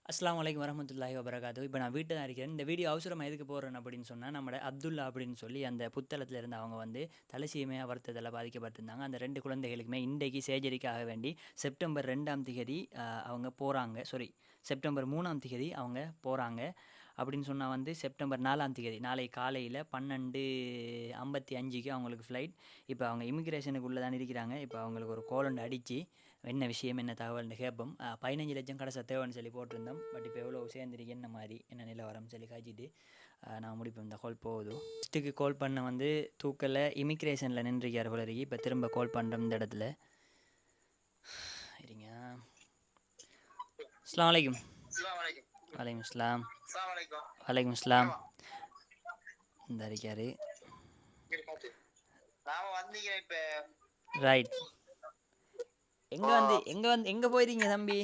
அஸ்ஸலாமு அலைக்கும் வரஹ்மத்துல்லாஹி வபரகாத்துஹு. இப்போ நான் வீட்டில் தான் இருக்கிறேன். இந்த வீடியோ அவசரமாக எதுக்கு போடுறேன் அப்படின்னு சொன்னால், நம்ம அப்துல்லா அப்படின்னு சொல்லி அந்த புத்தளத்தில் இருந்து அவங்க வந்து தலசீமையாக வருத்தத்தில் பாதிக்கப்பட்டிருந்தாங்க. அந்த 2 குழந்தைகளுக்குமே இன்றைக்கு சர்ஜரிக்காக வேண்டி செப்டம்பர் 2ஆம் தேதி அவங்க போகிறாங்க. செப்டம்பர் 3ஆம் தேதி அவங்க போகிறாங்க. அப்படின்னு சொன்னால் வந்து செப்டம்பர் 4ஆம் தேதி நாளை காலையில் 12:55க்கு அவங்களுக்கு ஃப்ளைட். இப்போ அவங்க இமிக்ரேஷனுக்குள்ளே தான் இருக்கிறாங்க. இப்போ அவங்களுக்கு ஒரு கோல் ஒன்று அடித்து என்ன விஷயம் என்ன தகவல்னு கேட்போம். 15 லட்சம் கடைசி தேவைன்னு சொல்லி போட்டிருந்தோம். பட் இப்போ எவ்வளோ சேர்ந்துருக்கு என்ன மாதிரி என்ன நிலவரம் சொல்லி காய்ச்சிட்டு நான் முடிப்போம். இந்த கால் போகுது. ஃபஸ்ட்டுக்கு கால் பண்ண வந்து தூக்கலை இமிக்ரேஷனில் நின்றுருக்கார் போல இருக்கு. இப்போ திரும்ப கால் பண்ணுறோம் இந்த இடத்துல. இருங்க. அஸ்ஸலாமு அலைக்கும். வலைக்கம் இஸ்லாம். வலைக்கம் இஸ்லாம். இந்த இருக்காரு. ரைட். எங்க போயிருங்க தம்பி?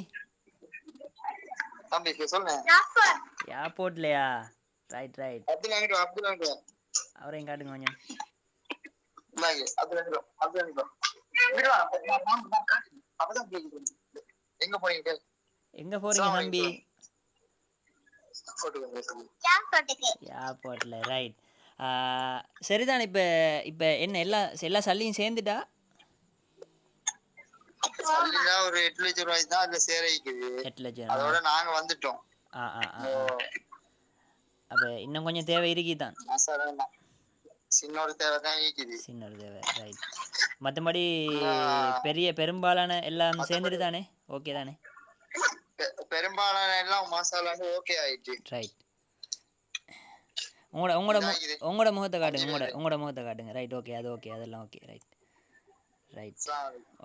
ஏர்போர்ட்லையா? ரைட். அவரையும் காட்டுங்க கொஞ்சம். எங்க போறீங்க தம்பி? ஏர்போர்ட்ல. ரைட். சரிதான். இப்போ என்ன எல்லா சல்லியும் சேர்ந்துட்டா? ஒரு 8 லட்சம் ரூபாய் தான் அதுல சேரிக்குது. 8 லட்சம். அதோட நாங்க வந்துட்டோம். அப்ப இன்னும் கொஞ்சம் தேவை இருக்குதான். சின்ன தேவை தான் இருக்குது. சின்ன தேவை. ரைட். மற்றபடி பெரும்பாலான எல்லாம் சேர்ந்துட்டு தானே? ஓகே தானே? பெரும்பாலான எல்லாம் மசாலான்னு ஓகே ஆயிடுச்சு. ரைட். உங்களோட முகத்தை காட்டுங்க. உங்களோட முகத்தை காட்டுங்க. ரைட். ஓகே. அது ஓகே. அதெல்லாம் ஓகே. ரைட்.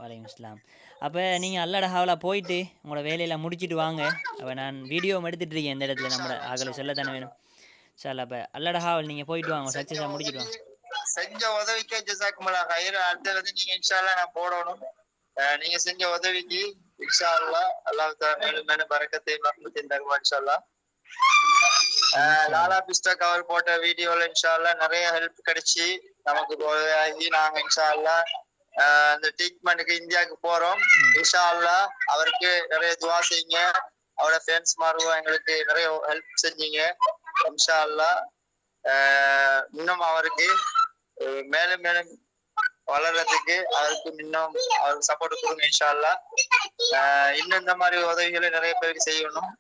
வலைக்கம் இஸ்லாம். அப்போ நீங்கள் அல்லட ஹாவலா போயிட்டு உங்களோட வேலையெல்லாம் முடிச்சுட்டு வாங்க. அப்போ நான் வீடியோவும் எடுத்துகிட்டு இருக்கேன் இந்த இடத்துல. நம்ம ஆகலை சொல்ல தானே வேணும். சார் அப்போ அல்லட ஹாவல் நீங்கள் போயிட்டு வாங்க. சக்ஸஸாக முடிச்சுட்டு வாங்க. செஞ்ச உதவிக்கு ஜஸாக்குமுல்லாஹ் ஹைர். அடுத்தது நீங்க இன்ஷா அல்லாஹ் நான் போடணும். நீங்க செஞ்ச உதவிக்கு இன்ஷா அல்லாஹ் அல்லாஹ் தஆலா மேலும் பரக்கத்தை ரஹ்மத்தின் தருவான் இன்ஷா அல்லாஹ். லாலா பிஸ்டக் அவர் போட்ட வீடியோல இன்ஷா அல்லாஹ் நிறைய ஹெல்ப் கிடைச்சி நமக்கு உதவியாகி நாங்க இன்ஷா அல்லாஹ் அந்த ட்ரீட்மெண்ட்டுக்கு இந்தியாவுக்கு போறோம். இன்ஷா அல்லாஹ் அவருக்கு நிறைய துவா செய்யுங்க. அவரோட ஃப்ரெண்ட்ஸ் மாருவா எங்களுக்கு நிறைய ஹெல்ப் செஞ்சீங்க. இன்ஷா அல்லாஹ் இன்னும் அவருக்கு மேலும் மேலும் வளர்றதுக்கு அவருக்கு இன்னும் அவருக்கு சப்போர்ட் கொடுங்க இன்ஷா அல்லாஹ். இன்னும் இந்த மாதிரி உதவிகளை நிறைய பேருக்கு செய்யணும்.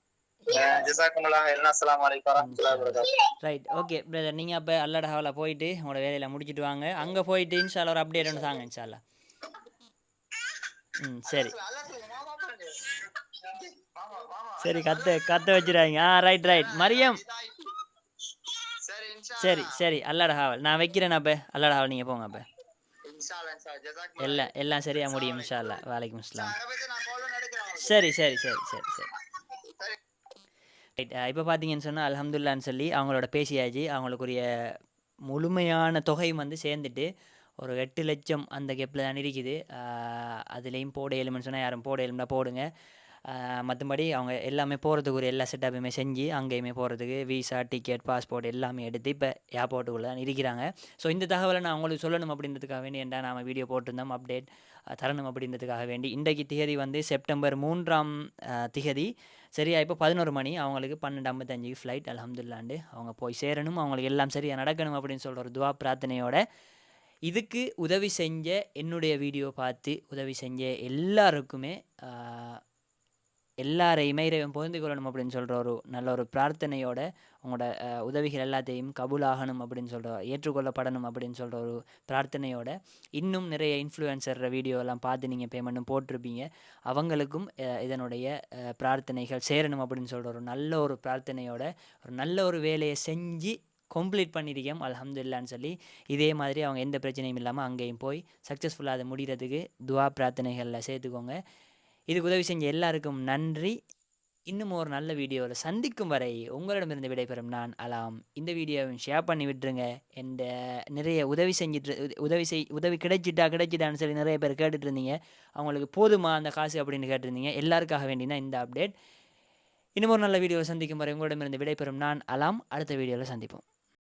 ஜஸாக்குமுல்லாஹ் ஹைர். அஸ்ஸலாமு அலைக்கும் வரஹ்மத்துல்லாஹி வபரகாத்துஹு. ரைட். Okay brother. நீங்கள் அப்போ அல்லட ஹாவலா போயிட்டு உங்களோட வேலையில் முடிச்சுட்டு வாங்க. அங்கே போயிட்டு இன்ஷா அல்லாஹ் ஒரு அப்டேட் ஒன்று தாங்க இன்ஷா அல்லாஹ். சரி சரி. கத்த வச்சிடாதீங்க. ரைட். மரியம். சரி. அல்லட ஹாவல் நான் வைக்கிறேன். அப்போ அல்லட ஹாவல் நீங்கள் போங்க. அப்போ எல்லாம் சரியா முடியும் இன்ஷா அல்லாஹ். வலைக்கும் இஸ்லாம். சரி. ரைட். இப்போ பார்த்தீங்கன்னு சொன்னால் அல்ஹம்துலில்லாஹ்னு சொல்லி அவங்களோட பேசியாச்சு. அவங்களுக்குரிய முழுமையான தொகையும் வந்து சேர்ந்துட்டு ஒரு 8 லட்சம் அந்த கேப்பில் தான் இருக்குது. அதுலேயும் போட இயலும்னு சொன்னால் யாரும் போட இயலும்னா போடுங்க. மற்றபடி அவங்க எல்லாமே போகிறதுக்கு ஒரு எல்லா செட்டப்புமே செஞ்சு அங்கேயுமே போகிறதுக்கு விசா, டிக்கெட், பாஸ்போர்ட் எல்லாமே எடுத்து இப்போ ஏர்போர்ட்டுக்குள்ளே தான் இருக்கிறாங்க. ஸோ இந்த தகவலை நான் உங்களுக்கு சொல்லணும் அப்படின்றதுக்காக வேண்டி ஏன்டா நாம் வீடியோ போட்டிருந்தோம் அப்டேட் தரணும் அப்படின்றதுக்காக வேண்டி. இன்றைக்கு திகதி வந்து செப்டம்பர் 3ஆம் திகதி. சரியா இப்போ 11 மணி. அவங்களுக்கு 12:55க்கு ஃப்ளைட். அல்ஹம்துலில்லாஹ் அவங்க போய் சேரணும். அவங்களுக்கு எல்லாம் சரியாக நடக்கணும் அப்படின்னு சொல்கிற ஒரு துவா பிரார்த்தனையோட இதுக்கு உதவி செஞ்ச என்னுடைய வீடியோ பார்த்து உதவி செஞ்ச எல்லாருக்குமே எல்லாரையுமே இறைவன் பொருந்து கொள்ளணும் அப்படின்னு சொல்கிற ஒரு நல்ல ஒரு பிரார்த்தனையோட உங்களோட உதவிகள் எல்லாத்தையும் கபூலாகணும் அப்படின்னு சொல்கிற ஏற்றுக்கொள்ளப்படணும் அப்படின்னு சொல்கிற ஒரு பிரார்த்தனையோட இன்னும் நிறைய இன்ஃப்ளூயன்சர் வீடியோலாம் பார்த்து நீங்கள் பேமெண்ட்டும் போட்டிருப்பீங்க. அவங்களுக்கும் இதனுடைய பிரார்த்தனைகள் சேரணும் அப்படின்னு சொல்கிற ஒரு நல்ல ஒரு பிரார்த்தனையோட ஒரு நல்ல ஒரு வேலையை செஞ்சு கம்ப்ளீட் பண்ணியிருக்கோம் அல்ஹம்துலில்லாஹ்னு சொல்லி. இதே மாதிரி அவங்க எந்த பிரச்சனையும் இல்லாமல் அங்கேயும் போய் சக்ஸஸ்ஃபுல்லாக அதை முடிகிறதுக்கு துவா பிரார்த்தனைகளில் சேர்த்துக்கோங்க. இதுக்கு உதவி செஞ்ச எல்லாருக்கும் நன்றி. இன்னும் ஒரு நல்ல வீடியோவில் சந்திக்கும் வரை உங்களிடமிருந்து விடைபெறும் நான் அலாம். இந்த வீடியோவை ஷேர் பண்ணி விட்டுருங்க. எந்த நிறைய உதவி கிடைச்சிட்டான்னு சொல்லி நிறைய பேர் கேட்டுட்டு இருந்தீங்க. அவங்களுக்கு போதுமா அந்த காசு அப்படின்னு கேட்டிருந்தீங்க. எல்லாருக்காக வேண்டினா இந்த அப்டேட். இன்னும் ஒரு நல்ல வீடியோவை சந்திக்கும் வரை உங்களிடமிருந்து விடைபெறும் நான் அலாம். அடுத்த வீடியோவில் சந்திப்போம்.